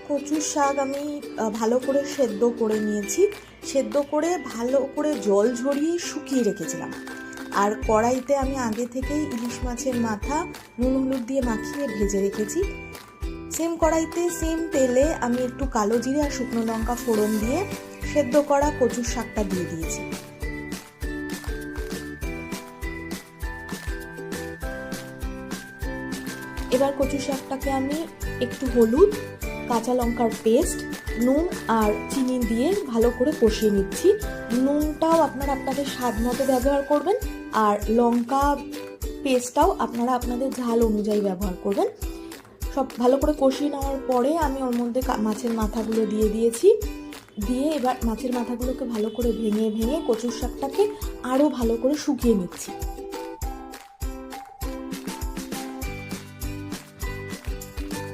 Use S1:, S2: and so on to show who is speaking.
S1: কচুর শাক আমি ভালো করে সেদ্ধ করে নিয়েছি। সেদ্ধ করে ভালো করে জল ঝরিয়ে শুকিয়ে রেখেছিলাম। আর কড়াইতে আমি আগে থেকেই ইলিশ মাছের মাথা নুন হলুদ দিয়ে মাখিয়ে ভেজে রেখেছি। সেম কড়াইতে সেম তেলে আমি একটু কালো জিরে আর শুকনো লঙ্কা ফোড়ন দিয়ে সেদ্ধ করা কচুর শাকটা দিয়ে দিয়েছি। এবার কচু শাকটাকে আমি একটু হলুদ, কাঁচা লঙ্কার পেস্ট, নুন আর চিনি দিয়ে ভালো করে কষিয়ে নিচ্ছি। নুনটাও আপনারা আপনাদের স্বাদ মতো ব্যবহার করবেন, আর লঙ্কা পেস্টটাও আপনারা আপনাদের ঝাল অনুযায়ী ব্যবহার করবেন। সব ভালো করে কষিয়ে নেওয়ার পরে আমি ওর মধ্যে মাছের মাথাগুলো দিয়ে দিয়েছি। দিয়ে এবার মাছের মাথাগুলোকে ভালো করে ভেঙে ভেঙে কচুর শাকটাকে আরও ভালো করে শুকিয়ে নিচ্ছি।